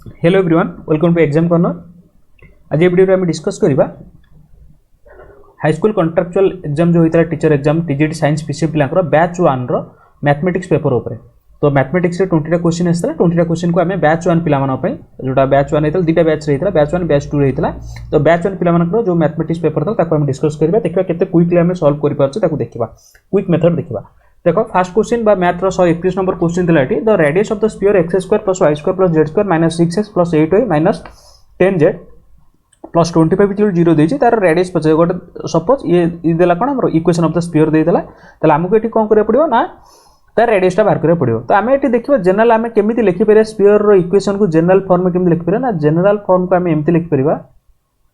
Hello everyone, welcome to exam corner. आज ये video में डिस्कस करबा हाई स्कूल कॉन्ट्रैक्चुअल एग्जाम जो होता है teacher exam TGT science PC पिलांकर बैच 1 रो मैथमेटिक्स पेपर ऊपर। तो मैथमेटिक्स रे 20टा क्वेश्चन आसला। 20टा क्वेश्चन को हमें बैच 1 पिला मानन पई जोटा बैच 1 हेतल दुटा बैच रहितला, बैच 1 बैच 2 रहितला। तो बैच 1 पिला मानकर जो मैथमेटिक्स पेपर था ताको हम डिस्कस करबा, देखबा केते क्विकली हमें सॉल्व करि पारछ ताको देखिबा, क्विक मेथड देखिबा। देखो फर्स्ट क्वेश्चन बा मैथ रो 121 नंबर क्वेश्चन दिला eighty the radius of the sphere x² + y² + z² - 6x + 8y - 10z plus 25 जो 0 देछि तार रेडियस पचे गोटे सपोज ये देला कोन हमर इक्वेशन ऑफ द स्फीयर दे देला। तले हमको एटी कोन करे पड़ियो ना तार रेडियसटा बाहर करे पड़ियो। तो हमें एटी देखिबा जनरल हमें केमिति लिखि परिया स्फीयर रो इक्वेशन को जनरल फॉर्म में केमिति लिखि परिया ना। जनरल फॉर्म को हमें एम्ति लिखि परिबा,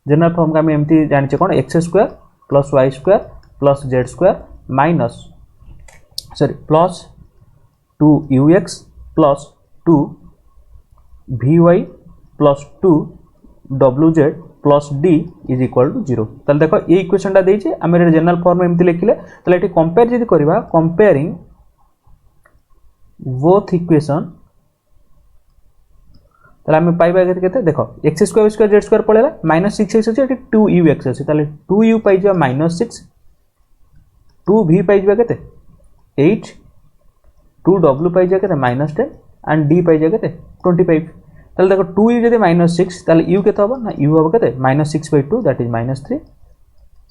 जनरल फॉर्म का हमें एम्ति जानि कोन x² + y² + z² minus plus 2ux + 2vy + 2wz plus d is equal to 0। ताले देखो ये इक्वेशन टा देछि हम रे जनरल फॉर्म में एम्ति लिखिले। ताले एटी कंपेयर जदि करबा, कंपेयरिंग बोथ इक्वेशन ताले हम पाइबा केते देखो x² y² z² पळेला -6x अछि एटी 2ux अछि। ताले 2u पाइ जा -6, 2v पाइ जा केते 8, 2w पाइ जा केते -10 एंड d पाइ जा केते 25। ताले देखो 2u जदि -6 ताले u केते होबो ना u होबो केते -6/2 दैट इज -3।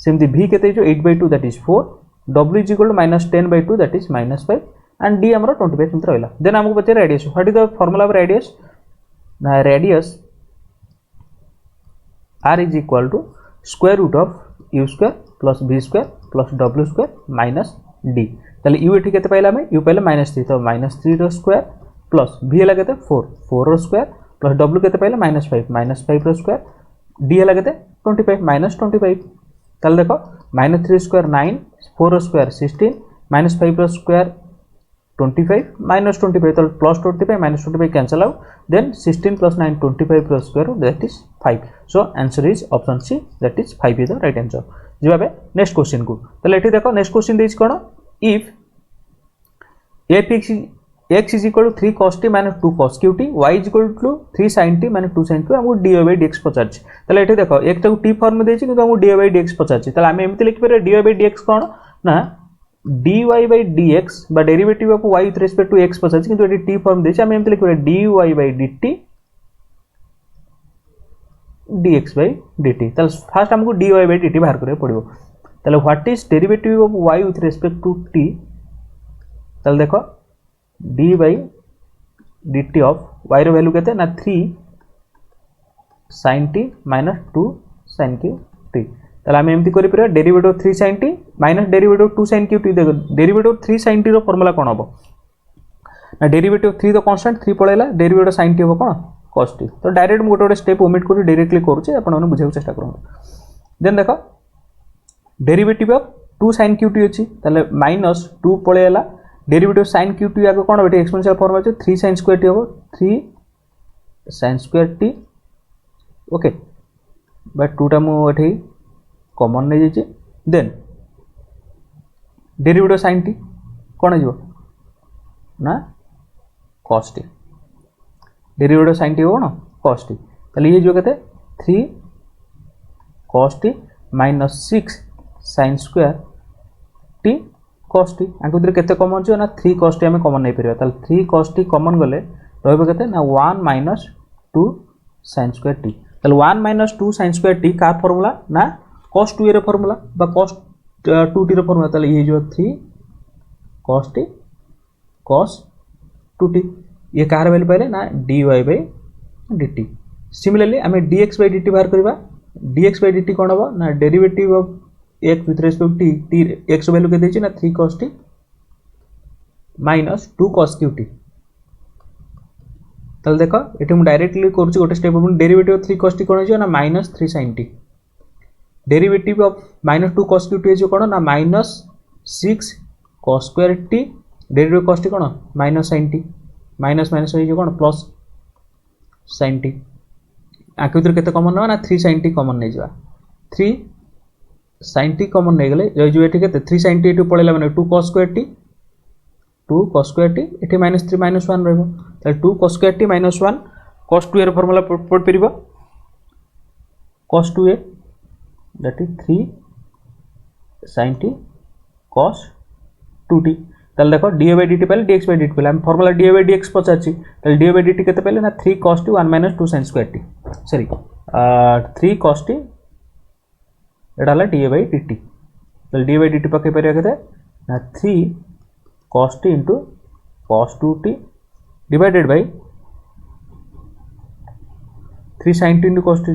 सेमति v केते जो 8/2 that is 4, w is equal to -10/2 that is -5 and d हमरो 25 मित्र रहला। देन हमको बचे radius. What is the formula of radius ना? Radius r is equal to square root of u² + v² + w² minus d। ताले u एठी केते पाइला हमें u पाइला -3 तो -3 रो स्क्वायर प्लस v हला केते 4 रो स्क्वायर प्लस w केते पाइला -5 रो स्क्वायर d हला केते 25 -25। ताले देखो -3 स्क्वायर 9, 4 रो स्क्वायर 16 -5 रो स्क्वायर 25 -25 तो +25 -25 कैंसिल आउट। देन 16 + 9 25 रो square that is 5। So answer is option C that is 5 is the right answer. जिबाबे नेक्स्ट क्वेश्चन को। ताले एठी देखो नेक्स्ट क्वेश्चन देछि कोन if x is equal to 3 cos t minus 2 cos qt, y is equal to 3 sin t minus 2 sin q, हमको dy/dx पचारछि। ताले एठी देखो एक तो t फॉर्म में देछि किंतु हमको dy/dx पचारछि। ताले हम एमिति लिखि पारे dy/dx कोन ना dy/dx बा derivative of y with respect to x पचारछि किंतु एठी t फॉर्म देछि। हम एमिति लिखि पारे dy/dt dx/dt। ताले फर्स्ट हमको dy/dt बाहर करे पड़िबो। ताले what is derivative of y with respect to t? ताले देखो d/dt of y row value केते ना 3 sin t minus 2 sin qt। ताले हम एम्ति करि परिया derivative of 3 sin t minus derivative of 2 sin qt। देखो डेरिवेटिव ऑफ 3 sin t रो फार्मूला कोन हबो ना? डेरिवेटिव ऑफ 3 तो कांस्टेंट 3 पळेला, डेरिवेटिव ऑफ sin t हो कोन cos t। तो डायरेक्ट गोटे गोटे स्टेप ओमिट करि डायरेक्टली करूचे, आपण माने बुझाउ चेष्टा करू। देन देखो डेरिवेटिव ऑफ 2 sin qt अछि ताले -2 पळेला, डेरिवेटिव sin qt आगे कोन बेटे एक्सपोनेंशियल फॉर्म अछि 3 sin स्क्वायर t हो 3 sin square t। Okay but 2 टा मु एठी कॉमन नै जेछि। देन डेरिवेटिव sin t कोन हिजो ना cos t, derivative sin t हो ना cos t। ताले ये जो केते 3 cos t - 6 sin square t cos t। आंको भीतर केते कॉमन छ ना 3 cos t हमें कॉमन नै परिबा। ताले 3 cos t कॉमन गले रहबो केते ना 1 - 2 sin स्क्वायर t। ताले 1 - 2 sin स्क्वायर t का फार्मूला ना cos 2 रे फार्मूला बा cos 2t रे फार्मूला। ताले ये जो 3 cos t cos 2t ये कार वैल्यू पाइले ना dy/dt। सिमिलरली हमें dx/dt बाहर करबा। dx/dt कोन हबो ना derivative of x with respect t x value के देछि ना 3 cos t minus 2 cos qt। ताले देखो एठी हम डायरेक्टली करछि गोटे step upon derivative of 3 cos t कोन हिजो ना -3 sin t, derivative of -2 cos qt हिजो कोन ना -6 cos square t, derivative cos t कोन -sin t माइनस माइनस हिजो कोन प्लस sin t। आके भीतर केते कॉमन ना 3 sin t कॉमन नै जवा, 3 sin t कॉमन नै गेले जो जो एठी केते 3 sin t एठी पळेला माने 2 cos square t 2 cos square t एठी -3 -1 रहबो। त 2 cos square t -1 cos 2a ର ଫର୍ମୁଲା ପଡି परिबो cos 2a that is 3 sin t cos 2t তাহলে দেখো dA by dt পাইলে dx by dt পাইলে আমি ফর্মুলা dA by dx পচারছি তাহলে dA by dt কেতে পাইলে না 3 cos t 1 minus 2 sin square t sorry 3 cos t এটা হলো dA by dt তাহলে dA by dt পকে পারিবা কেতে না 3 cos t into cos 2t divided by 3 sin t into cos t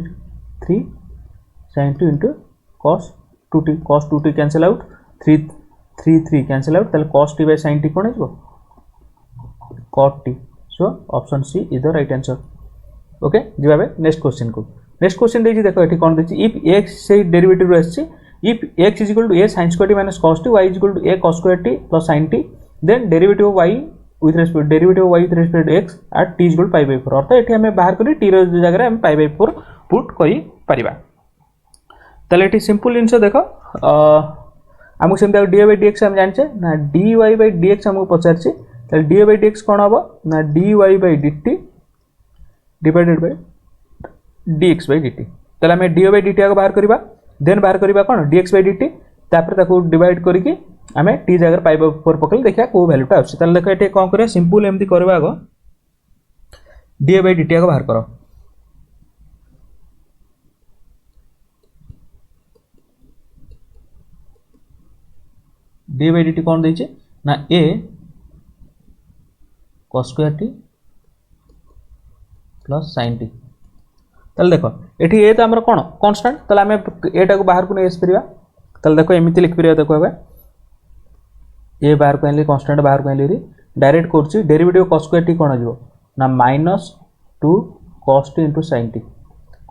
3 sin t into cos 2t cancel out 3 cancel out তাহলে cos t by sin t কোন হইবো cot t so option C is the right answer okay जिबाबे next question देछि देखो एठी कोन देछि if x से डेरिवेटिव रहछि if x is equal to a sin square t minus cos t y is equal to a cos square t plus sin t then derivative of y with respect to x at t is equal to pi by 4 अर्थात एठी हमें बाहर करी t रो जगह रे हम pi by 4 put करी परिबा ताले एठी सिंपल जिंस देखो आमको सेमता dy by dx हम जानछे ना dy by dx हमको पचारछि ताले dy by dx कोन हबो ना dy by dt divided by dx by dt ताले हमें dy by dt आगे बाहर करबा देन बाहर करबा कोन dx by dt तापर ताको डिवाइड करिकि हमें t जगह pi by 4 पकल देखिया को वैल्यू टा आछि ताले देखो एटे कोन करे सिंपल एमदी करबा आगो dy by dt आगे बाहर करो dy by dt कोन दैछे ना a cos square t plus sin t ताले देखो एठी ए त हमर कोन कांस्टेंट ताले हमें एटा को बाहर को नै एस परिबा ताले देखो एमिति लिख परिबा देखो हबे ए बाहर को आनली कांस्टेंट बाहर को आनली डायरेक्ट करछि डेरिवेटिव cos square t कोन आजो ना -2 cos t sin t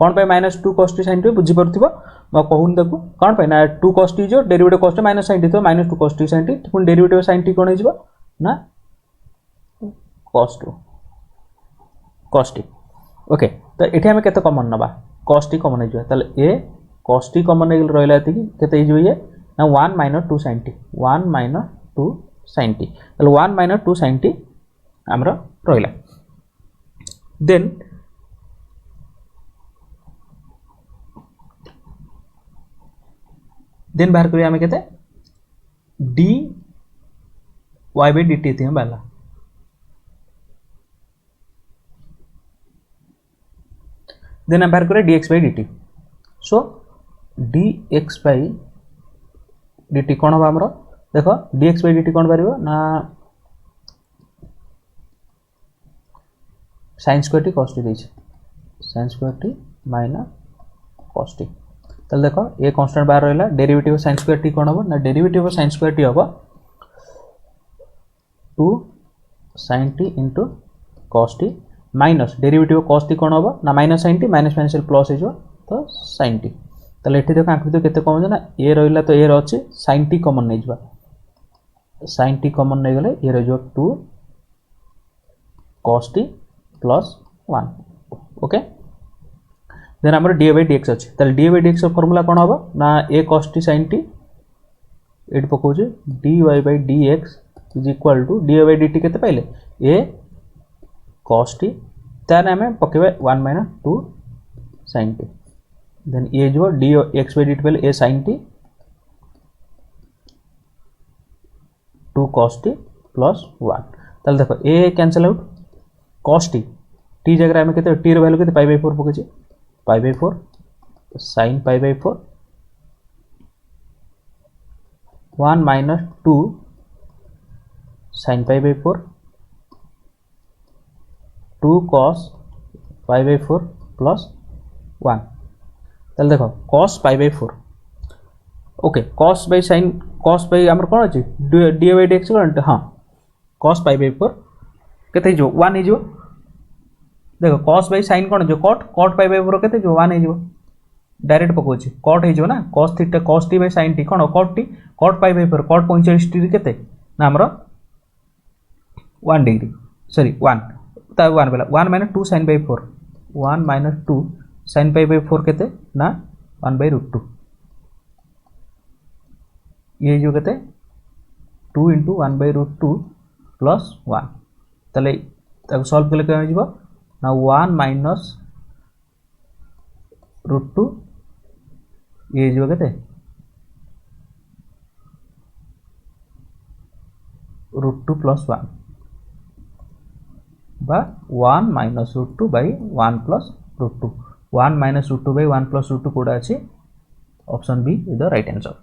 कोन पे -2 cos t sin t बुझी परथिबो म कहून देखो कोन पे ना 2 cos t जो derivative cos t - sin t तो -2 cos t sin t पुन डेरिवेटिव sin t कोन हिजबो ना cos 2 cos t ओके तो एठी हमें केते कॉमन नबा cos t कॉमन हिजबो ताले a cos t common Naegele रहला एति केते हिजबो ये ना 1 - 2 sin t 1 - 2 sin t ताले 1 - 2 sin t हमरा रहला देन बाहर करिया हमें केते dy by dt थी हम बाला देन हम बाहर करिया dx by dt so dx by dt कोन हो हमरो देखो dx by dt कोन बारिबो ना sin square t cos t दैछ sin square t minus cos t तल देखो ये कांस्टेंट बाहर रहला डेरिवेटिव sin square t कोन हो ना डेरिवेटिव sin square t हो 2 sin t into cos t minus derivative cos t कोन हो ना minus sin t minus minus plus हो तो sin t तले एठी देखो आकृति केते कम ना ए रहला तो ए रहछि sin t कॉमन नै जबा sin t कॉमन नै गेले ए रह जो 2 cos t plus 1 okay then हमर dy by dx अछि तले dy by dx फार्मूला कोन होबो ना a cos t sin t एट पको जे dy by dx is equal to dy by dt केते पाइले a cos t ताने हमें पकेबे 1 - 2 sin t देन ए जो dx by dt पाइले a sin t 2 cos t plus 1 तले देखो a cancel out cos t t जगह हमें केते t रो वैल्यू केते pi by 4 पके जे pi by 4 sin pi by 4 1 minus 2 sin pi by 4 2 cos pi by 4 plus 1 तल देखो cos pi by 4 okay cos by sin cos by हमर कोन अछि d by dx कोन हां cos pi by 4 केते जो 1 हे जो देखो cos by sin कोन जो cot pi by 4 केते जो 1 हे जो डायरेक्ट पकोछि cot हे जो ना cos theta cos t by sin t cone cot pi by 4 cot 45 degree केते ना हमरो 1 डिग्री सॉरी 1 ता 1 बेला 1 - 2 sin by 4 1 - 2 sin pi by 4 केते ना 1/√2 ये जो केते 2 * 1/√2 + 1 तले ताको सॉल्व केले केना हिजबो ना 1 माइनस √2 ये जो केते √2 प्लस 1 बा 1 minus √2 by 1 plus √2 1 minus √2 by 1 plus √2 कोड़ा अछि option B is the right answer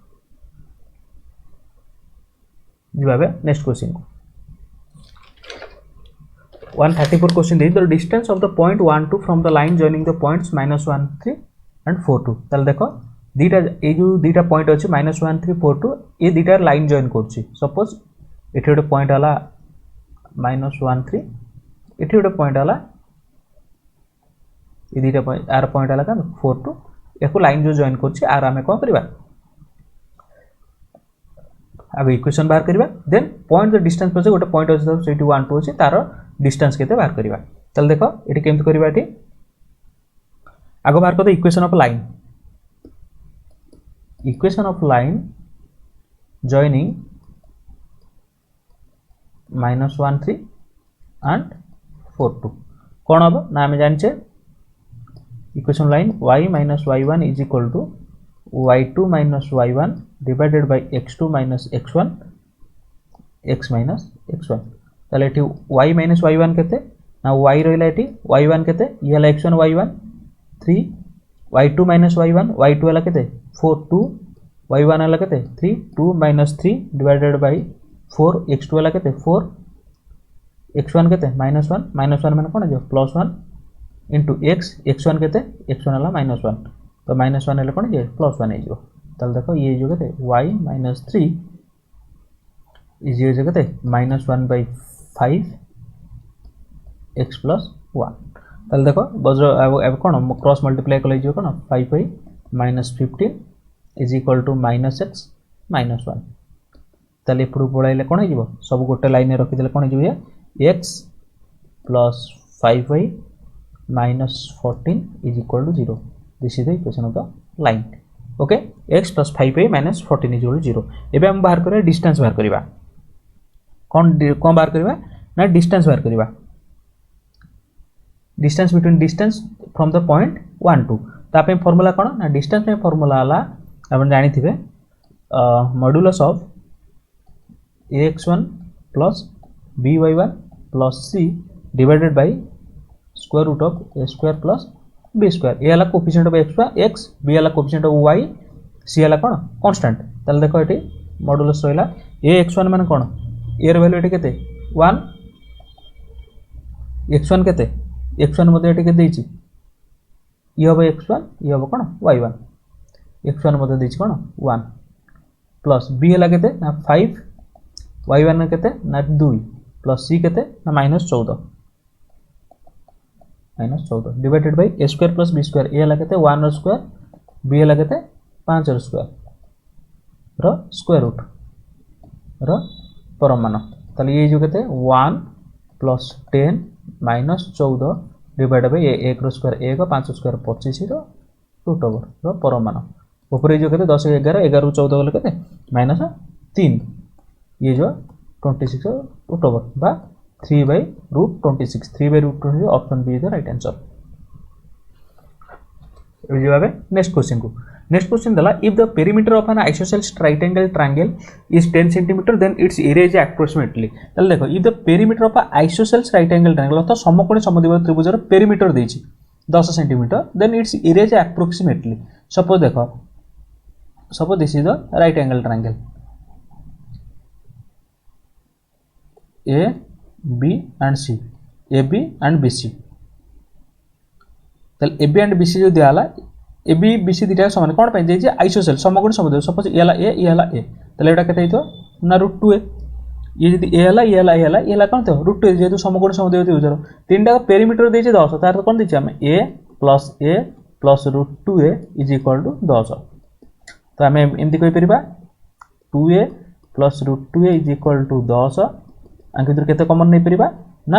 जिबाबे नेक्स्ट क्वेश्चन को 134 क्वेश्चन दे the distance of the point 1 2 from the line joining the points -1 3 and 4 2 तल देखो दीटा ए जो दीटा पॉइंट अछि -1 3 4 2 ए दीटा लाइन जॉइन करछि सपोज एठी गोटे पॉइंट हला -1 3 एठी गोटे पॉइंट हला ए दीटा पॉइंट आर पॉइंट हला का 4 2 एको लाइन जो जॉइन करछि आर हमें कोन करबा अब इक्वेशन बाहर करबा देन पॉइंट द डिस्टेंस पर गोटे पॉइंट अछि तो सेठी 1 2 अछि तार डिस्टेंस केते बाहर करबा चल देखो एठी केमत करबा एठी आगो बाहर कर equation of line joining -1 3 and 4 2 कोन अब ना हम जानि छे equation line y - y1 is equal to y2 - y1 divided by x2 - x1 x minus x1 ताले एठी y - y1 केते ना y रहला एठी y1 केते ये हला x1 y1 3 y2 - y1 y2 हला केते 4 2 y1 हला केते 3 2 - 3 divided by 4 x2 हला केते 4 x1 केते -1 -1 माने कोन जो +1 into x x1 केते x1 हला -1 तो -1 हला कोन जे +1 हे जो तल देखो ये जो केते y - 3 इज ये जो केते -1/5 x + 1 तल देखो बज्र अब कोन क्रॉस मल्टीप्लाई कले जो कोन 5 by -15 is equal to -x -1 तले एपडू पळाइले कोन हे जिवो सब गोटे लाइन रे रखि देले कोन हे जिवो x + 5y -14 is equal to 0 this is the equation of the line okay x plus 5y minus 14 is equal to 0 एबे हम बाहर करिया डिस्टेंस बाहर करिवा कोन बाहर करिवा ना डिस्टेंस बाहर करिवा distance between distance from the point 1 2 तापे फार्मूला कोन ना डिस्टेंस में फार्मूला हला अपन जानि थिबे modulus of ax1 plus by1 plus c divided by square root of a square plus b square ये हला कोएफिशिएंट ऑफ x b हला कोएफिशिएंट ऑफ y c हला कोन कांस्टेंट तले देखो एठी मॉड्यूलस रहला ax1 माने कोन a र वैल्यू एठी केते 1 x1 केते x1 मध्ये एठी केते दैछि ये होबो x1 ये होबो कोन y1 x1 मध्ये दैछि कोन 1 प्लस b हला केते ना 5 y1 केते ना 2 प्लस c केते ना -14 divided bye a square plus b square a हला केते 1 र स्क्वायर b हला केते 5 र स्क्वायर रो स्क्वायर रूट रो परमान तले ये जो केते 1 प्लस 10 -14 डिवाइडेड बाय 1 रो स्क्वायर 1 5 स्क्वायर 25 रो रूट ओवर रो परमान ऊपर जो केते 10 11 11 रो 14 गले केते -3 ये जो 26 रूट ओवर बा 3/√26 3/√26 option B is the right answer ए जवाब नेक्स्ट क्वेश्चन को नेक्स्ट क्वेश्चन दला if the perimeter of an isosceles right angle triangle is 10 centimetre then it's area is approximately तले देखो if the perimeter of isosceles right angle triangle तो समकोणी समद्विबाहु त्रिभुजर पेरीमीटर देछि 10 centimetre then it's area is approximately suppose देखो suppose this is the right angle triangle A B and C AB and BC तल AB and BC जो दियाला AB BC दिटा समान कोन पे जे आइसोसेल समकोणी समद्विबाहु सपोज ए हला A ये हला A तले एटा केते हितो ना √2a ये जदी A हला ये हला ये हला ये हला कोन तो √2 जेतु समकोणी समद्विबाहु त्रिभुजर तीनटा पेरीमीटर देछि 10 तार कोन देछि हम A plus √2a is equal to 10 तो हम एमती कहि परिबा 2a plus √2a is equal to 10 आंके इधर केते कॉमन नहीं परिबा ना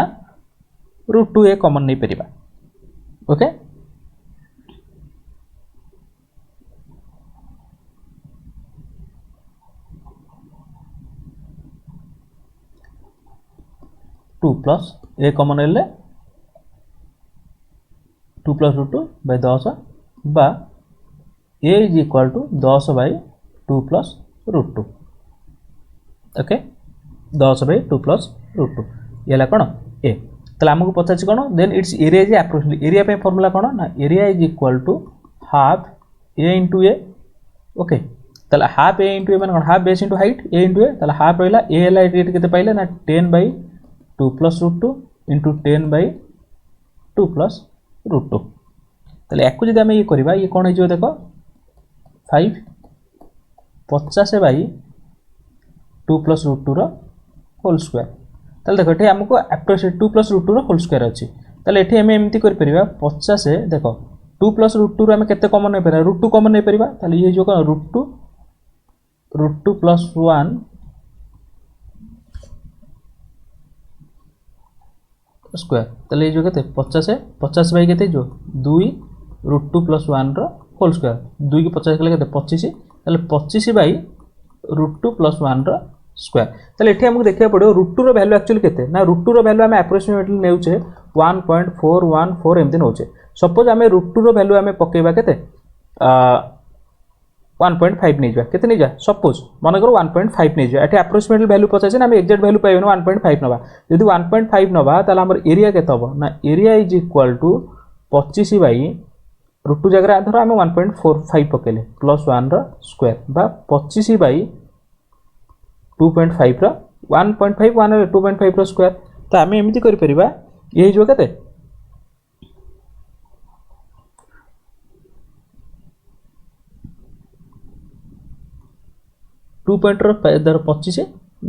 √2a कॉमन नहीं परिबा okay two plus a common ले 2 + √2/10 बा a is equal to 10/2 + √2 okay 10/2 + √2 ये ला कौन ए ताले हमको पचास कौन then it's area is approximately area पे फॉर्मूला कौन ना area is equal to half a into a okay ताले हाफ ए इंटू ए माने कौन half base into height a into a ताले हाफ रहिला ए हला एरिया केते पाइले ना 10/2 + √2 इंटू 10/2 + √2 ताले याकू जदि आमे ये करबा ये कौन हो देखो 5 50/2 + √2 रो होल स्क्वायर ताले देखो एठी हमको अप्रोक्सीमेट 2 + √2 रो होल स्क्वायर अछि ताले एठी हमें एमती कर परिबा 50 देखो 2 + √2 रो हमें केते कॉमन नै परिबा √2 कॉमन नै परिबा ताले ये जो का √2 + 1 स्क्वायर ताले ये जो केते 50 बाई केते जो 2 √2 + 1 रो होल स्क्वायर 2 की 50 केले केते 25 ताले 25 / √2 + 1 रो स्क्वायर ताले एठी हमको देखिया पड़ो √2 रो वैल्यू एक्चुअली केते ना √2 रो वैल्यू हमें अप्रोक्सीमेटली नेउचे 1.414 एमती नउचे सपोज हमें √2 रो वैल्यू हमें पकेबा केते 1.5 नै जा केते नै जा सपोज मन करो 1.5 नै जा एठी अप्रोक्सीमेटली वैल्यू पचासे ना हमें एग्जैक्ट वैल्यू पाइबो 1.5 नबा यदि 1.5 नबा ताले हमर एरिया केते हबो ना एरिया इज इक्वल टू 25 / √2 जगह धर हमें 1.45 पकेले +1 रो स्क्वायर बा 25 / 2.5 रो 1.5 1 2.5 रो स्क्वायर तो हमें एमिति करि परिबा ये जो केते 2 पॉइंट रो धर 25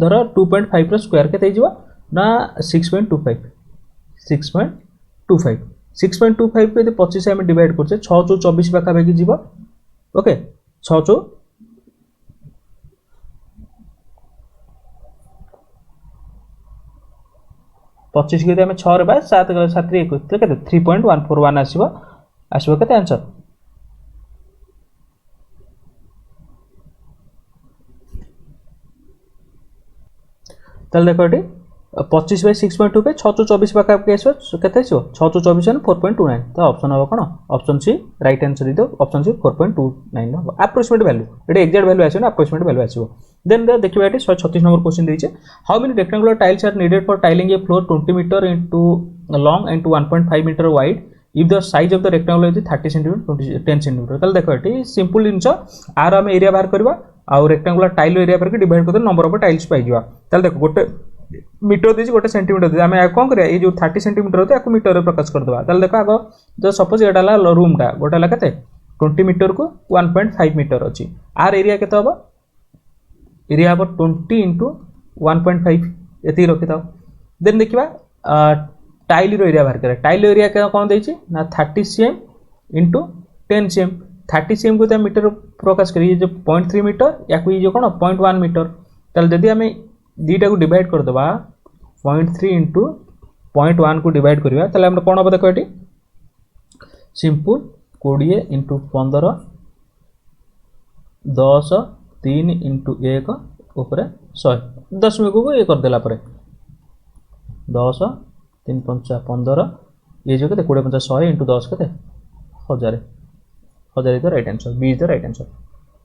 धर 2.5 रो स्क्वायर केते हिजबा ना 6.25 6.25 को यदि 25 से हमें डिवाइड करछे 6 * 24 पाखा बेगी जीवा ओके 6 * 25 के हमें 6 रे बा 7 7 रे 21 तो केते 3.141 आसीबो आसीबो केते आंसर तल देखो एटी 25/6.2 6 * 24 पाखा के आसीबो केते आसीबो 6 * 24 = 4.29 तो ऑप्शन हो कोन ऑप्शन सी राइट आंसर दो ऑप्शन सी 4.29 हो अप्रोक्सीमेट वैल्यू एटी एग्जैक्ट वैल्यू आसीबो अप्रोक्सीमेट वैल्यू आसीबो देन देखिबा एटी 136 नंबर क्वेश्चन देइछे how many rectangular tiles are needed for tiling a floor 20 metre into long and 1.5 metre wide if the size of the rectangular is 30 centimetre 10 centimetre तल देखो एटी simple जिंस आर हम एरिया बाहर करबा आ रेक्टेंगुलर टाइल एरिया पर के डिवाइड कर नंबर ऑफ टाइल्स पाइ जवा तल देखो गोटे मीटर देछि गोटे सेंटीमीटर दे हमें कोन करिया ए जो 30 सेंटीमीटर होते आको मीटर रे प्रकाश कर देबा तल देखो आगो जो सपोज एटा ला रूम टा गोटे ला केते 20 मीटर को 1.5 मीटर अछि आर एरिया केते होबो एरिया अब 20 * 1.5 एति रखि थाओ देन देखिबा टाइल रो एरिया बाहर करे टाइल एरिया के कोन देछि ना 30 cm * 10 cm 30 cm को त मीटर प्रकाश करी जो 0.3 मीटर या कोई जो कोन 0.1 मीटर तल जदी हमें दीटा को डिवाइड कर दबा 0.3 * 0.1 को डिवाइड करबा तले हम कोन हो देखो एटी सिंपल 20 * 15 10 3 * 1 ऊपर 100 10 को ये कर देला परे 10 3 5 15 ये जो केते 20 5 100 * 10 केते 1000 1000 is the right answer B is the right answer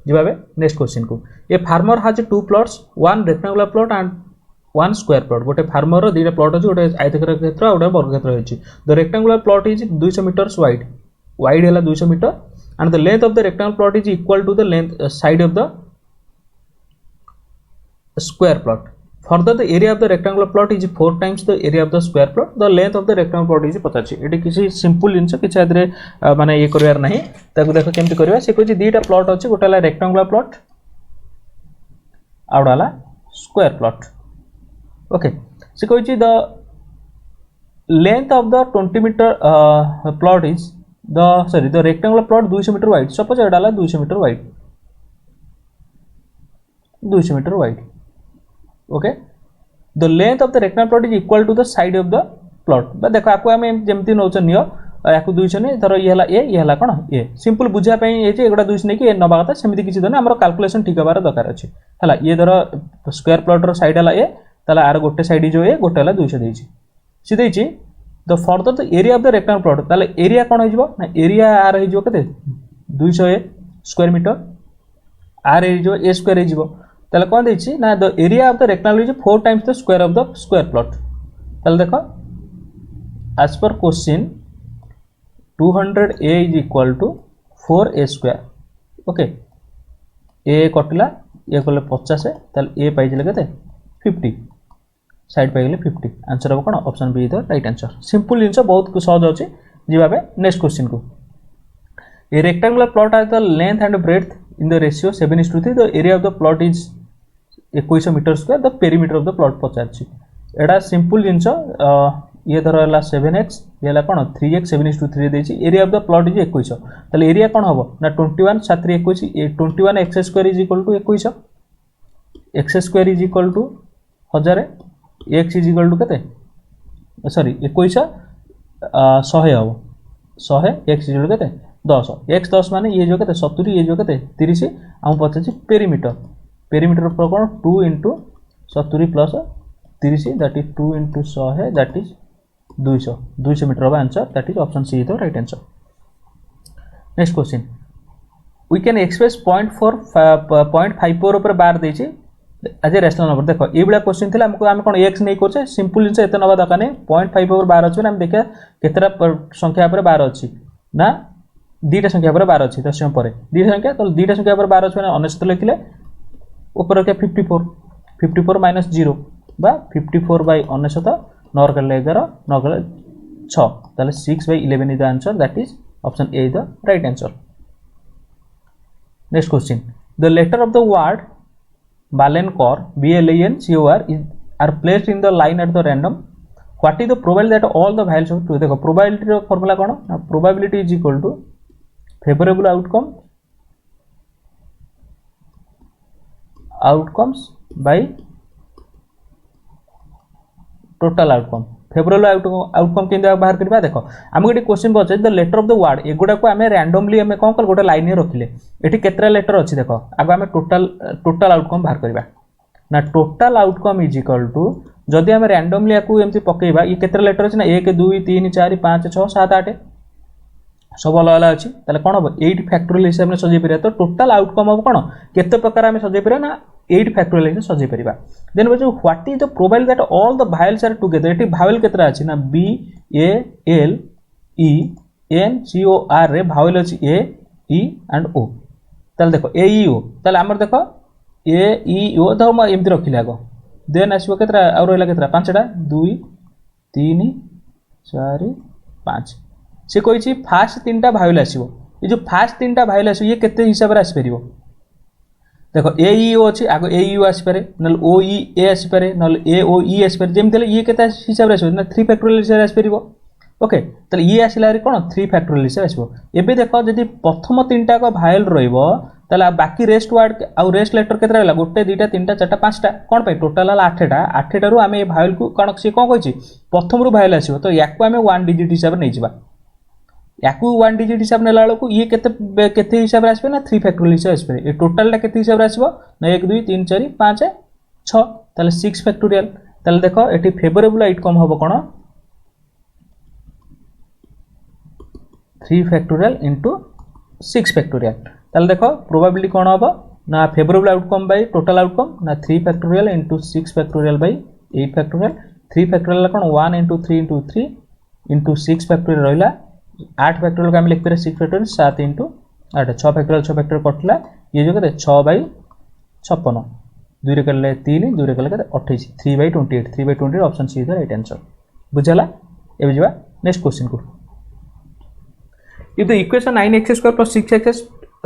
जिबाबे नेक्स्ट क्वेश्चन को a farmer has two plots one rectangular plot and one square plot गोटे फार्मर रो दीटा प्लॉट अछि गोटे आयताकार क्षेत्र और गोटे वर्ग क्षेत्र अछि the rectangular plot is 200 metres wide wide हैला 200 metre and the length of the rectangular plot is equal to the length side of the square plot further the area of the rectangular plot is 4 times the area of the square plot the length of the rectangular plot is 50 eighty किसी simple जिंस किछ आदरे माने ये करबार नाही ताको देखो केमति करबा से कोछि दीटा प्लॉट अछि गोटाला रेक्टेंगुलर प्लॉट आउडाला स्क्वायर प्लॉट ओके से कोछि the length of the 20 meter plot is the rectangular plot 200 meter wide suppose आउडाला 200 meter wide 200 meter wide okay the length of the rectangular plot is equal to the side of the plot बा देखो आको हम जेमति notch neo याकु 200 ने धरो ये हला कोन a simple बुझा पई ए जे एगुडा 200 ने कि ए नबा कथा सेमिति किछि दने हमर कैलकुलेशन ठीक हबार दरकार अछि हला ये धरो स्क्वायर प्लॉट रो साइड हला ए तला आर गोटे साइड जो ए गोटे हला 200 देछि सी देछि the further the area of the rectangular plot ताले एरिया कोन हो ना एरिया आर हो केते 200 स्क्वायर मीटर आर हो ए स्क्वायर हो ताले कोन देछि ना the area of the rectangular is 4 times the square of the square plot ताले देखो as per question 200a is equal to 4a square okay ए कटिला ये कले 50 ताले ए पाइले केते 50 साइड पाइले 50 आंसर हम कौन option B the right answer simple जिनस बहुत सहज अच्छे जीवा नेक्स्ट क्वेश्चन को a rectangular plot are the length and breadth in the ratio 7:3 the area of the plot is 2100 metre square the perimeter of the plot पचार एटा simple जिनस ये धर है 7x ये कौन 3x 7:3 देछि area of the plot is 2100 ताले area कौन हम ना 21 7 21 21 x square is equal to 2100 x square is equal to 1000 x is equal to केते सॉरी 2100 100 हम 100 x इज इक्वल टू केते 10 x 10 माने ये जो केते 70 ये जो केते 30 हम पचाछि पेरीमीटर पेरीमीटर पर कोन 2 * 70 plus 30 that is 2 * 100 that is 200 metre of answer that is option C the right answer next question we can express 0.54 ऊपर बार देछि आज रेशनल नंबर देखो ये बड़ा क्वेश्चन थिला हमको हम कोन x नहीं करछे सिंपल जिंस एते नबा दका नहीं 0.5 ऊपर बार अछि हम देखा केतरा संख्या ऊपर बार अछि ना दीटा संख्या ऊपर बार अछि दशम पर दीटा संख्या तो दीटा संख्या ऊपर बार अछि माने 19 लिखले ऊपर के 54 माइनस 0 बा 54 बाय 19 नॉर कर ले 11 9 कर 6 ताले 6 by 11 is the answer that is option A is the right answer next question the letter of the word Balencor BALENCOR are placed in the line at the random. What is the probability that all the values of true? देखो probability रो formula कौन? Probability is equal to favorable outcomes by total outcome. Favourable outcome केंद्र बाहर करबा देखो हम गोटे question पछे the letter of the word एगुडा को हमें रैंडमली हमें कोन कर गोटे लाइन रखिले एठी केतरा लेटर अछि देखो आगो हमें टोटल आउटकम बाहर करबा ना total outcome is equal to जदी हमें रैंडमली याकू एमती पकेबा ये केतरा लेटर अछि ना 1 2 3 4 5 6 7 8 सब अलग अलग अछि ताले कोन हो 8 फैक्टोरियल हिसाब में सजे परिया तो टोटल आउटकम हो कोन केते प्रकार हमें सजे परिया ना 8 फैक्टोरियल हिसाब सजे परिबा देन बचो what is the probability that all the vowels are together एटी वावेल केतरा अछि ना B A L E N C O R रे वावेल अछि ए ई एंड ओ ताले देखो ए ई ओ ताले हमर देखो ए ई ओ तो हम एमती रखिले आगो देन आसीबो केतरा और रहला केतरा पांचटा 2 3 4 5 से कहि फास्ट 3टा वावेल आसीबो ये जो फास्ट 3टा वावेल आसीबो ये केते हिसाब रे आसी परिबो देखो ए ई ओ अछि आगो ए यू आसी पारे नल ओ ई ए आसी पारे नल ए ओ ई आसी पारे जेमते ये केते हिसाब रे आसीबो ना 3 फैक्टोरियल हिसाब आसी परिबो ओके तले ये आसीला रे कोन 3 फैक्टोरियल हिसाब आसीबो एबे देखो जदी प्रथम 3टा को वावेल रहइबो तले बाकी रेस्ट वर्ड आ रेस्ट लेटर केतरा होला गोटे 2टा 3टा 4टा 5टा कोन पे टोटल होला 8टा 8टा रु हमें वावेल को कोन से कोन कहिछि प्रथम रु वावेल आसीबो तो याकू हमें 1 डिजिट हिसाब नै जिबा याकू 1 डिजिट हिसाब नेला को ये केते केते हिसाब आसबे ना 3 फैक्टोरियल हिसाब आसबे ए टोटल टा केते हिसाब आसबो ना 1 2 3 4 5 6 ताले 6 फैक्टोरियल ताले देखो एटी फेवरेबल आउटकम होबो कोन 3 फैक्टोरियल इनटू 6 फैक्टोरियल ताले देखो प्रोबेबिलिटी कोन होबो ना favourable outcome by total outcome ना 3 factorial into 6 factorial by 8 factorial 3 factorial cone 1 into 3 into 3 into 6 factorial रहला 8 फैक्टोरियल का हम लिख पे 6 फैक्टोरियल 7 इनटू 8 6 फैक्टोरियल कटला ये जो कहते 6 बाई 56 2 रे करले 3 2 रे करले 28 3 by 28 3 by 28 option C the right answer बुझला एबे जबा नेक्स्ट क्वेश्चन को if the equation 9x² + 6x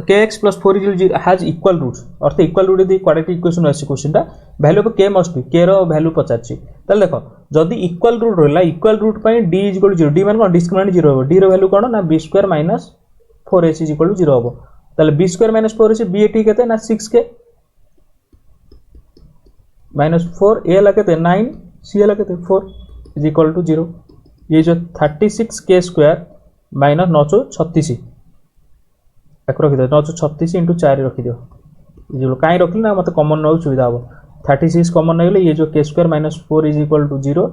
kx + 4 has equal roots अर्थ equal root the quadratic equation आसी क्वेश्चनटा value of k must be k रो वैल्यू पचारछि तले देखो जदी इक्वल रूट रहला इक्वल रूट पई d = 0 d मान कोन डिस्क्रिमिनेंट 0 हो d रो वैल्यू कोन ना b² - 4ac = 0 हो तले b² - 4ac b एटी केते ना 6k -4 a ला केते 9 c ला केते 4 = 0 ये जो 36k² - 936 एक रखि दो 936 * 4 रखि दियो जो काई रखली ना मते कॉमन न सुविधा हो 36 कॉमन नइले ये जो k² - 4 = 0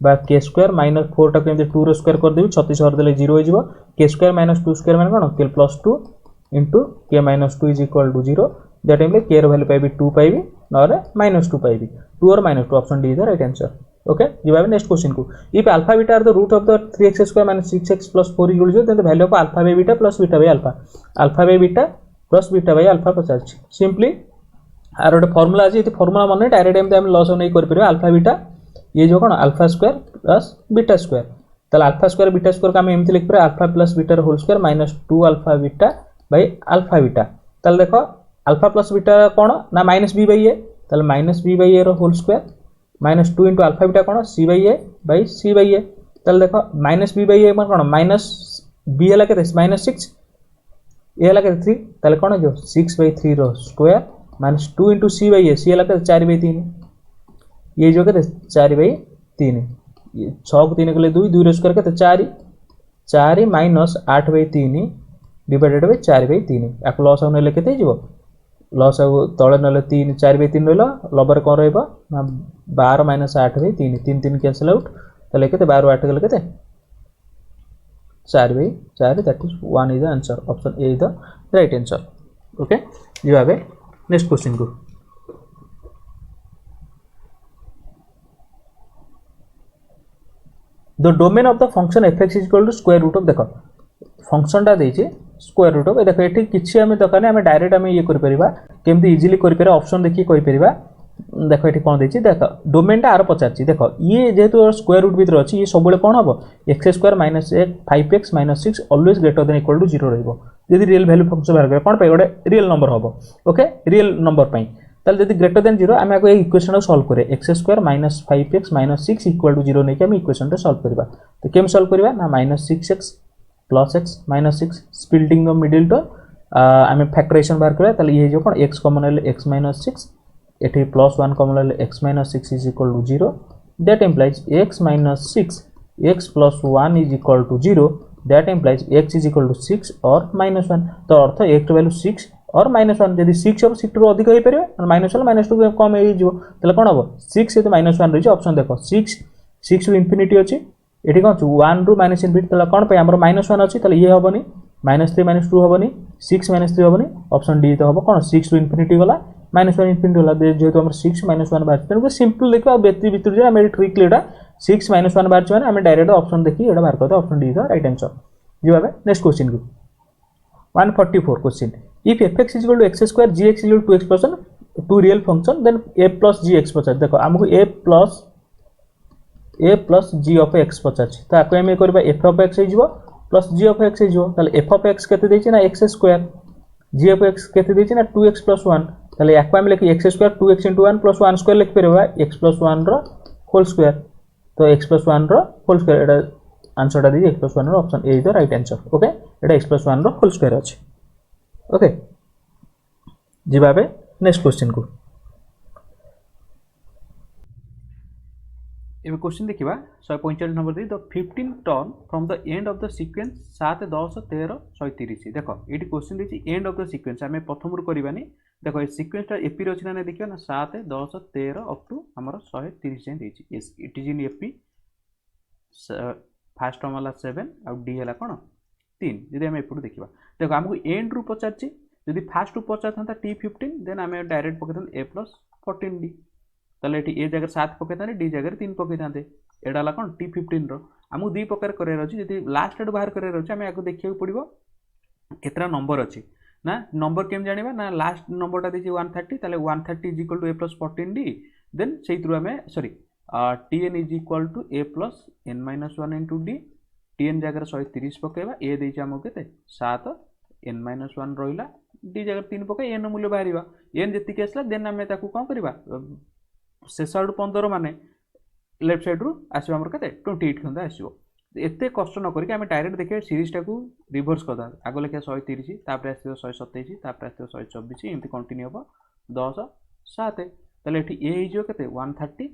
बा के स्क्वायर माइनस 4 टाक एमती 2 रो स्क्वायर कर देबी 36 कर देले 0 हो जिवो के स्क्वायर माइनस 2 स्क्वायर माने कोन के प्लस 2 इंटू के minus 2 is equal to 0 that time के रो वैल्यू पाइबी 2 पाइबी नरे माइनस 2 पाइबी 2 और minus 2 option D is the right answer okay जीवा नेक्स्ट क्वेश्चन को if alpha beta are the root of the 3x square minus 6x plus 4 is equal to then the value of alpha by beta plus beta by alpha पचार simply आर गोटे formula अच्छी ये formula मन direct एमती आम लस नहीं कर अल्फा बीटा ये जो कौन alpha square plus beta square ताले अल्फा स्क्वायर बीटा स्क्वायर को आम एमती लिखिपर alpha plus beta whole square minus 2 alpha beta by alpha beta ताले देखो अल्फा प्लस बीटा कौन ना माइनस बी बाय ए ताले माइनस बी बाय ए रो whole square minus 2 into alpha beta कौन सी बाय ए ताले देखो minus b by ए कौन माइनस बी है के माइनस 6 ए है 3 ताले कौन जो 6 बाय 3 रो स्क्वायर माइनस 2 इंटू सी बाय ए सी है 4 बाय 3 ये जो कहते 4 बाय 3 6 को 3 कले 2 2 रो स्क्वायर कहते 4 4 minus 8 by 3 divided by 4 by 3 याक लॉस आउ नेले केते जीवो लॉस आउ तळे नेले 3 4 बाय 3 रहलो लबर कोन रहबो ना 12 माइनस 8 बाय 3 3 3 कैंसिल आउट तले केते 12 8 गले केते 4 by 4 that is 1 is the answer option A is the right answer okay जीवा बे नेक्स्ट क्वेश्चन को the domain of the function fx is equal to square root of देखो function टा देछि स्क्वायर रूट ऑफ देखो एठी किछि हमें दरकार नै हमें डायरेक्ट हमें ये कर परिबा केमती इजीली कर परिबा ऑप्शन देखि कहि परिबा देखो एठी कोन देछि देखो डोमेन टा आर पचारछि देखो ये जेहेतु स्क्वायर रूट भीतर अछि ये सबले कोन हबो x square minus 5x minus 6 always greater than equal to 0 रहइबो यदि रियल वैल्यू फंक्शन बाहर करे कोन पे गोटे रियल नंबर हबो ओके रियल नंबर पई ताले यदि ग्रेटर देन 0 आमे आको इक्वेशन को सॉल्व करे x square minus 5x minus 6 equal to 0 नै के हम इक्वेशन रे सॉल्व करबा तो केम सॉल्व करबा ना minus 6x plus x minus 6 splitting the middle तो आमे फैक्टराइजेशन बाहर करबा ताले ये जो कोन x कॉमन ले x माइनस 6 एठी प्लस 1 कॉमन ले x minus 6 is equal to 0 that implies x minus 6 x plus 1 is equal to 0 that implies x is equal to 6 और माइनस 1 तो अर्थ x वैल्यू 6 और माइनस 1 यदि 6 हम 6 रो अधिक होई परिबे माइनस 1 माइनस 2 कम होई जिवो तले कोन हबो 6 से माइनस 1 रही ऑप्शन देखो 6 टू इंफिनिटी अछि एठी कोन 1 रु माइनस इंफिनिटी तले कोन पे हमर माइनस 1 अछि तले ये हबनी माइनस 3 माइनस 2 हबनी 6 माइनस 3 हबनी ऑप्शन डी तो हबो कोन 6 टू इंफिनिटी गला माइनस 1 इंफिनिटी गला जेहेतु हमर 6 माइनस 1 बार तने सिंपल देखो बेति भीतर जे हम ट्रिक लेटा 6 माइनस 1 बार छ माने हम डायरेक्ट ऑप्शन देखि एडा बार करते option D the right answer जीवा नेक्स्ट क्वेश्चन को 144 question if fx is equal to x square gx is equal to 2x plus 1 two real function then a plus gx पचार देखो हमको a plus g of x पचार तो आको हम करबा f of x हिजबो plus g of x हिजबो ताले f of x केते देछि ना x square g of x केते देछि ना 2x plus 1 ताले याको हम लिखि x square 2x into 1 plus 1 square लिख परबा x plus 1 रो होल स्क्वायर तो x plus 1 रो होल स्क्वायर एटा आंसर टा देछि x plus 1 रो option A is the right answer okay एटा x plus 1 रो होल स्क्वायर अछि ओके जीवा बे नेक्स्ट क्वेश्चन को एबे क्वेश्चन देखिबा 145 नंबर दे the 15 term from the end of the sequence 7 10 13 130 देखो एटी क्वेश्चन देछि एंड ऑफ द सीक्वेंस हमें प्रथम रु करबानी देखो ए सीक्वेंस टा एपी रचना ने देखियो ना 7 10 13 अप टू हमर 130 जे देछि it is in AP first term वाला 7 और डी हला कोन 3 यदि हम एपटू देखिबा देखो हमको एंड रु पचारछि यदि फर्स्ट रु पचार था t15 देन हमें डायरेक्ट पकेथन a plus 14d तले एठी a जगह 7 पकेथाने d जगह 3 पकेथाते एडा ला कोन t15 रो हमको दुई प्रकार करे रहछि यदि लास्ट एड बाहर करे रहछि हमें आको देखियो पड़िबो केतरा नंबर अछि ना नंबर केम जानिबा ना लास्ट नंबर ता देछि 130 तले 130 is equal to a plus 14d then सेइतरु हमें sorry tn is equal to a plus n minus 1 into d tn जगह 130 पकेबा a देछि हमको केते 7 n minus 1 रहिला d जगह 3 पके n मूल्य बाहरिबा n जति के असला देन हमें ताकू कोन करबा शेष आडू 15 माने लेफ्ट साइड रु आसीबा हमर केते 28 खंदा आसीबो एते कष्ट न करिक हमें डायरेक्ट देखिए सीरीज टाकू रिवर्स करदा आगो लेके 130 तापर आसीबो 127 तापर आसीबो 124 एमती कंटिन्यू हो 10 7 तले एठी a हिजो केते 130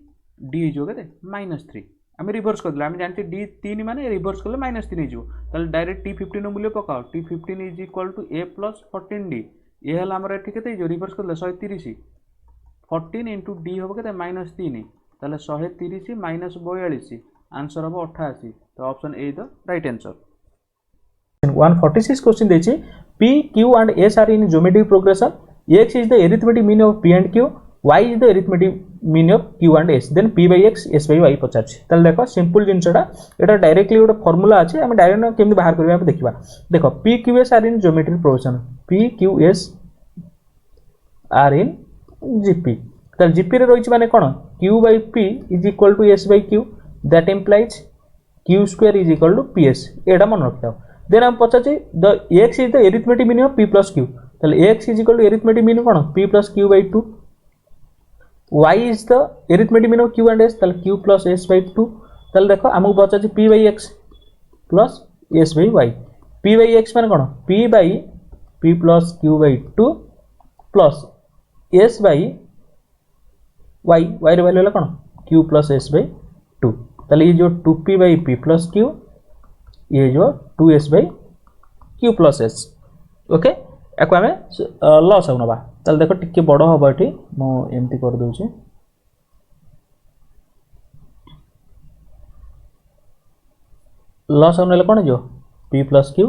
d हिजो केते -3 हमें रिवर्स कर दिला हमें जानते d 3 माने रिवर्स करले -3 हिजो तले डायरेक्ट t15 मूल्य पकाओ t15 is equal to a plus 14d ये हला हमर एठी केते हिजो रिवर्स करले 130 14 into d होबो केते -3 तले 130 -42 आंसर हम 88 तो option A the right answer 146 question देछि P Q and S are in geometric progression X is the arithmetic mean of P and Q Y is the arithmetic mean of Q and S then P by X S by Y पचाछि तले देखो simple जिंसटा एटा directly गोटे formula अछि हम direct केमि बाहर करबा हम देखिबा देखो P Q S are in geometric progression P Q S are in GP तले GP रे रहिछि माने कोन Q by P is equal to S by Q that implies Q square is equal to PS एटा मन रखियो then हम पचाछि the X is the arithmetic mean of P plus Q तले X is equal to arithmetic mean cone P plus Q by 2 Y is the arithmetic mean of Q and S तले Q plus S by 2 तले देखो हमको पचाछि P by X plus S by Y P by X माने कोन P by P plus Q by 2 plus S by Y Y रे value cone Q plus S by 2 तले ये जो 2P by P plus Q ये जो 2S by Q plus S okay एको आमे loss हो नबा तले देखो टिके बड़ हबो एठी मो एमती कर दोछि लॉस होनेले कोन जो P plus Q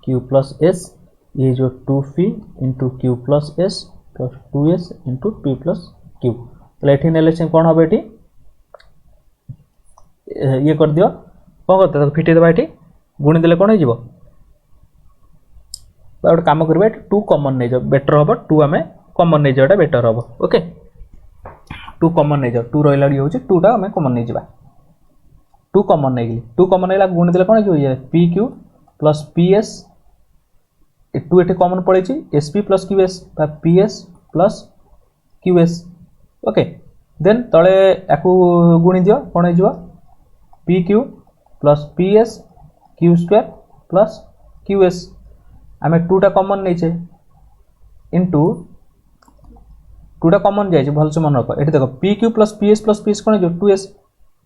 Q plus S ये जो 2P into Q plus S plus 2S into P plus Q तले एठी नेले से कोन हबो एठी ये कर दियो कोन करते तो फिटे देबा एठी गुणी देले कोन हो जिवो गोटे काम करबा 2 कॉमन नै जाओ बेटर होबो 2 हमें कॉमन नै जाओटा बेटर होबो ओके 2 कॉमन नै जाओ 2 रहिला डी होची 2 टा हमें कॉमन नै जिबा 2 कॉमन नै गेली 2 कॉमन हैला गुणी देले कोन जो PQ plus PS 2 एठी कॉमन पड़ेची SP plus QS बा PS plus QS okay then तळे याकू गुणी दियो कोन हो जिवो PQ plus PS Q square plus QS आमे 2 टा कॉमन नै छे इनटू 2 टा कॉमन जाय छे भल से मन रखो एठी देखो PQ plus PS कोन जो 2S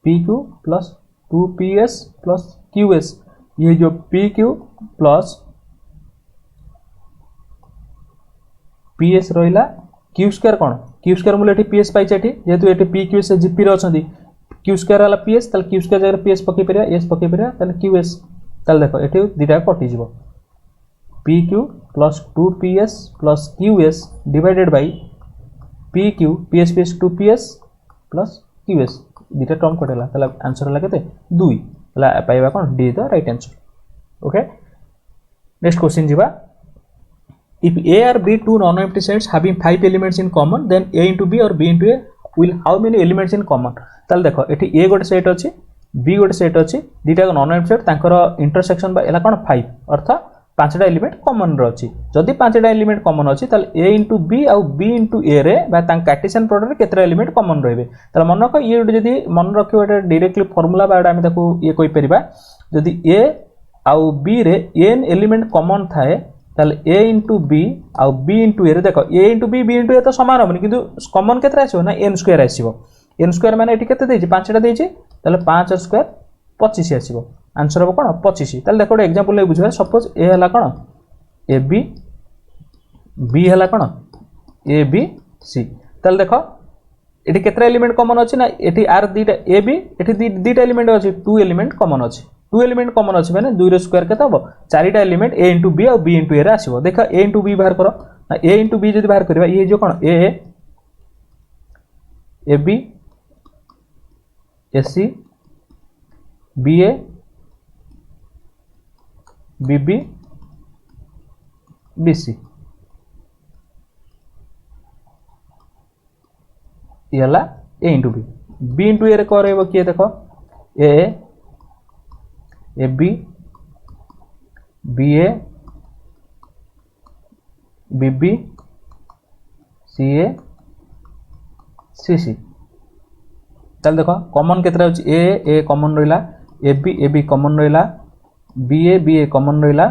PQ plus 2PS plus QS ये जो PQ plus PS रहिला Q square कोन Q square मूल एठी PS पाइ छेठी जेतु एठी PQ से GP रे अछंदी Q square वाला PS तल Q square जगह PS पके परिया S पके परिया तल QS तल देखो एठी दिटा कटि जिवो PQ plus 2PS plus QS divided by PQ PS 2PS plus QS दिटा टर्म कटेला तला आंसर हला केते 2 तला पाइबा कोन D the right answer okay next question जिबा if A or B two non-empty sets having 5 elements in common then A into B or B into A will how many elements in common तल देखो एठी A गोटे set अछि B गोटे set अछि दिटा non-empty set तांकर intersection बा एला कोन 5 अर्थात पांचटा एलिमेंट कॉमन रो अछि जदी पांचटा एलिमेंट कॉमन अछि तल A into B और B into A रे बा तां कार्टेशियन प्रोडक्ट रे केतरा एलिमेंट कॉमन रहबे तल मन रखो ये जदी मन रखियो एटा डायरेक्टली फार्मूला बा एटा हम ताको ये कोइ परिबा जदी A और B रे n एलिमेंट कॉमन थाए तल A into B और B into A रे देखो A into B B into A तो समान होबनी किंतु कॉमन केतरा आसीबो ना n स्क्वायर आसीबो n स्क्वायर माने एठी केते देछि पांचटा देछि तल 5 स्क्वायर 25 आसीबो आंसर हो कोन 25 तल देखो एग्जांपल ले बुझबा सपोज A हला कोन AB B हला कोन AB C तल देखो एठी केतरा एलिमेंट कॉमन अछि ना एठी आर दीटा AB एठी दीटा एलिमेंट अछि 2 एलिमेंट कॉमन अछि 2 एलिमेंट कॉमन अछि माने 2 रे स्क्वायर केते हबो चारिटा एलिमेंट A into B और B into A रे आसीबो देखो A into B बाहर करो ना A into B जदी बाहर करबा ये जो कोन A AB SC BA BB BC यला A into B B into A रे करबो किए देखो A AB BA BB CA CC चल देखो कॉमन केतरा होची A कॉमन रहिला AB कॉमन रहिला BA कॉमन रहिला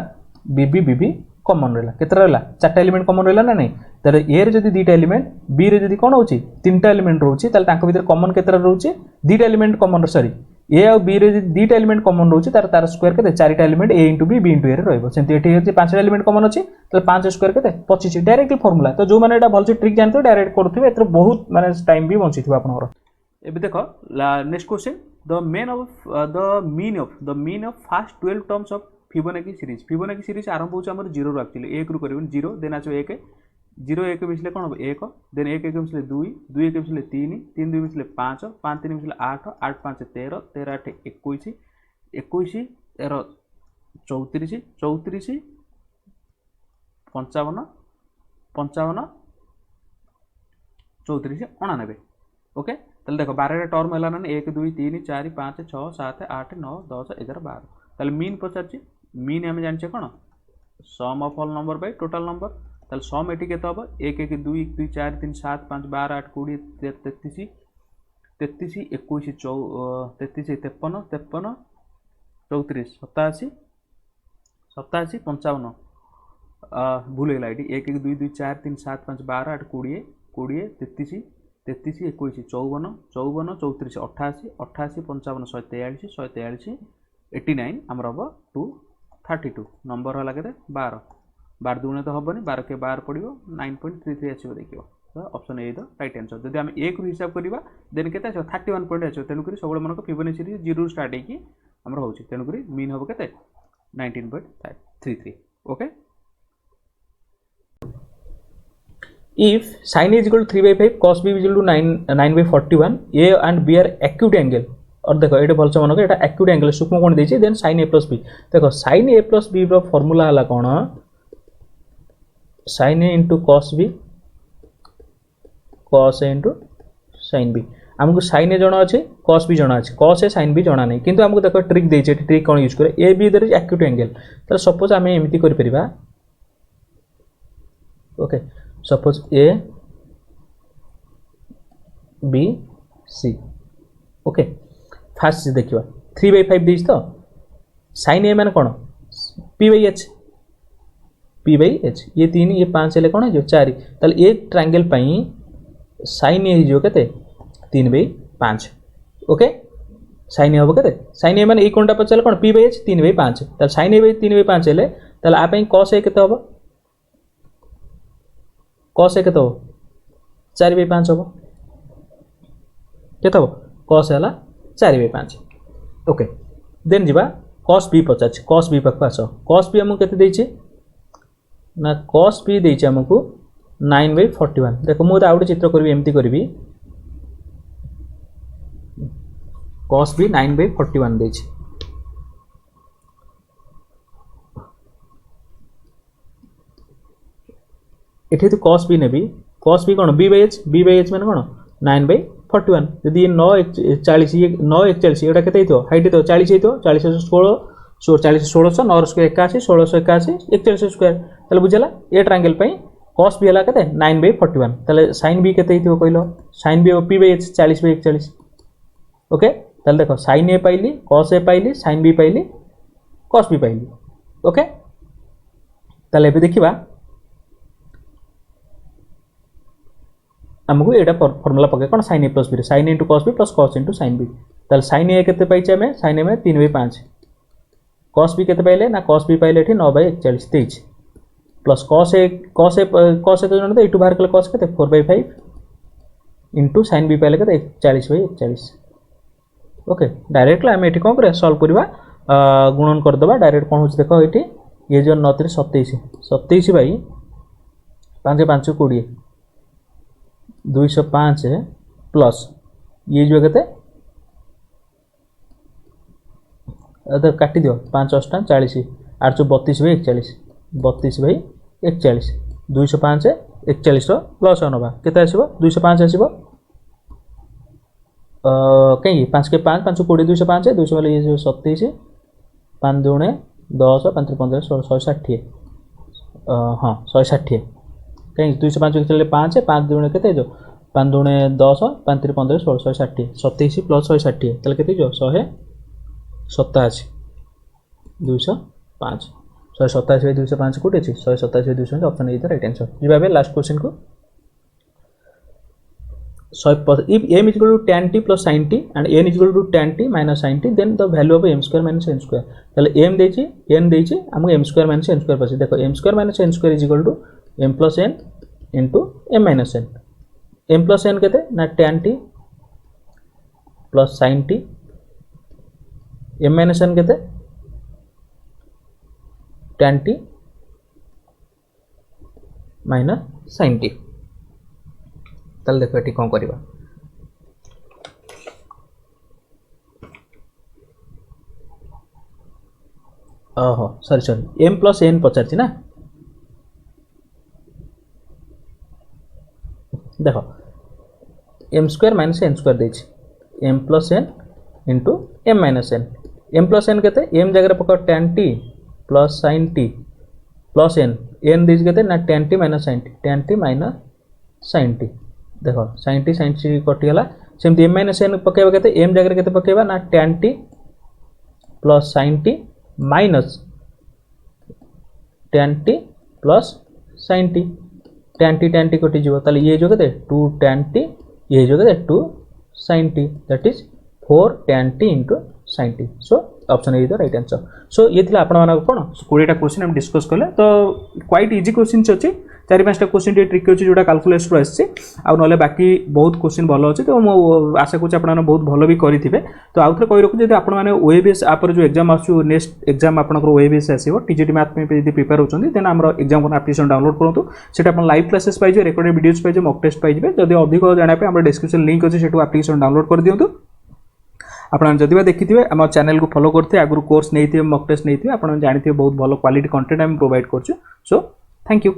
BB कॉमन रहिला केतरा रहिला चारटा एलिमेंट कॉमन रहिला ना नहीं तर A रे जदी दीटा एलिमेंट B रे जदी कोन होची तीनटा एलिमेंट रहउची ताल तांको भीतर कॉमन केतरा रहउची दीटा एलिमेंट कॉमन सॉरी A और B रे जदी दीटा एलिमेंट कॉमन रहउची तार स्क्वायर केते चारटा element A into B into A रे रहइबो सेंति एठी होची पांचटा एलिमेंट कॉमन अछि ताल 5 स्क्वायर केते 25 डायरेक्टली फार्मूला तो जो माने एटा भलसे ट्रिक जानथो डायरेक्ट करथुबे एतर बहुत माने टाइम भी बंचिथबो आपनकर एबे देखो next question the mean of fast 12 terms of Fibonacci series आरंभ होउछ हमर 0 रु एक्चुअली 1 रु करबन 0 देन आछो 1 0 1 मिसले कोन 1 देन 1 1 मिसले 2 2 1 मिसले 3 3 2 मिसले 5 5 3 मिसले 8 8 5 13 13 8 21 21 13 34 34 55 55 34 99 ओके ताले देखो 12 टर्म हला ना 1 2 3 4 5 6 7 8 9 10 11 12 ताले मीन पचारछि मीन हम जानछे कोन sum of all number by total number ताले सम एटी केते हबो 1 1 2 2 4 3 7 5 12 8 20 33 33 21 33 53 53 34 87 87 55 भूल गला ये 1 1 2 2 4 3 7 5 12 8 20 20 33 33 21 54 54 34 88 88 55 143 143 89 आमर हम 232 नंबर है के 12 12 दुणे तो हेनी 12 के 12 पड़ो 9.33 आसो देखिए तो option A the right answer जदि आम एक रु हिसाब करवा देन के 31 पॉइंट आसो तेणुक सब मन फिबोनाची सीरीज 0 स्टार्ट होगी आमर हो तेणुक मीन हम के 19.33 okay if sin is equal to 3/5 cos b is equal to 9/41 a and b are acute angle और देखो ये भल से मन को एक्यूट एंगल सूक्ष्म कोण देछि then sin a plus b देखो sin a plus b रो फार्मूला हला कोन sin a into cos b cos a into sin b हमको sin a जणा अछि cos b जणा अछि cos a sin b जणा नै किंतु हमको देखो ट्रिक देछि ट्रिक कोन यूज करे a b there acute angle तो सपोज हमें एमिति कर परिबा okay suppose a b c okay fast देखिबा 3/5 देछि तो sin a माने कोन p/h p/h ये 3 ये 5 हेले कोन जो 4 ताले ए ट्रायंगल पई sin a जो केते 3/5 ओके sin a हो केते sin a माने ए कोनटा पचले कोन p/h 3/5 ताले sin a 3/5 हेले ताले आ पई cos a केते होबो cos a केते हो 4/5 होबो केते हो cos हला 4/5 ओके देन जीवा cos b पचाछ cos b पक आसो cos b हमको केते देछि ना cos b देछि हमको 9/41 देखो मु आउट चित्र करबी एम्ति करबी cos b 9/41 देछि एठी तो cos b नेबी cos b कोन b/h माने कोन 9/41 यदि 9 ये 9 41 एटा केते हितो हाइट तो 40 हितो 40 16 40 1600 9 स्क्वायर 81 1681 41 स्क्वायर तले बुझला ए ट्रायंगल पई cos b हला केते 9/41 तले sin b केते हितो कहलो sin b p/h 40/41 ओके तले देखो sin a पाइली cos a पाइली sin b पाइली cos b पाइली ओके तले एबे देखिबा हमको एटा फार्मूला पके कोन sin a plus b sin a into cos b plus cos into sin b तल sin a केते पाइछे हमें sin a में 3/5 cos b केते पाइले ना cos b पाइले एठी 9/41 23 प्लस cos a तो जण तो एटू बाहर कले cos केते 4/5 into sin b पाइले केते 40/41 ओके डायरेक्टली हम एठी कोन करे सॉल्व करबा गुणन कर दबा डायरेक्ट कोन होछ देखो एठी ये जो 9 3 27 27 बाई 5 5 20 205 प्लस ये जो कहते अदर काटी दियो 5 8 40 832/41 32/41 205 41 रो प्लस नबा केते आसीबो 205 आसीबो कहीं 5 के 5 5 20 205 200 वाले ये 27 5 दुणे 10 5 15 16 160 हां 160 कहीं 205 चले 5 5 दुणे केते जो 5 दुणे 10 5 3 15 16 160 27 प्लस 160 तले केते जो 187 205 187 205 कोटे अछि 187 205 option A the right answer जिबाबे लास्ट क्वेश्चन को if m is equal to tan t plus sin t and n is equal to tan t minus sin t then the value of m square minus n square तले m देछि n देछि हमको m square minus n square पछे देखो m square minus n square is equal to m plus n into m minus n m plus n केते ना tan t plus sin t m minus n केते tan t minus sin t ताल देखो एटी कौन करबा ओहो sorry m plus n पचार ना देखो m square minus n square देछि m plus n into m minus n m plus n केते m जगह पका tan t plus sin t plus n देछि केते ना tan t minus sin t देखो sin t कटि गला सेमती m माइनस n पकेबा केते m जगह केते पकेबा ना tan t plus sin t minus tan t plus sin t tan t कटि जीवो ताले ये जो केते 2 tan t ये जो केते 2 sin t that is 4 tan t into sin t so option A is the right answer so ये थिला आपण मानको कोन 20 टा क्वेश्चन हम डिस्कस करले तो क्वाइट इजी क्वेश्चन अछि 4-5 टा क्वेश्चन टे ट्रिक अछि जोटा कैलकुलेटर आछि आ नले बाकी बहुत क्वेश्चन भलो अछि तो मो आशा करछि आपण माने बहुत भलो भी करिथिबे तो आउथरे कहि रखु जदि आपण माने ओएबीएस आपर जो एग्जाम आछु नेक्स्ट एग्जाम आपनकर ओएबीएस आसीबो टीजीटी मैथ में यदि प्रिपेयर होचंदी देन हमर एग्जाम कोन एप्लीकेशन डाउनलोड करंतु सेटा आपण लाइव क्लासेस पाइजे रिकॉर्डेड वीडियोस पाइजे मॉक टेस्ट पाइजे जदि अधिक जाना पे हमर डिस्क्रिप्शन लिंक अछि सेटु एप्लीकेशन डाउनलोड कर दियंतु आपण जदि बा देखिथिबे हम चैनल को फॉलो करथे आगु कोर्स नैथिबे मॉक टेस्ट नैथिबे आपण जानिथिबे बहुत भलो क्वालिटी कंटेंट हम प्रोवाइड करछु सो थैंक यू।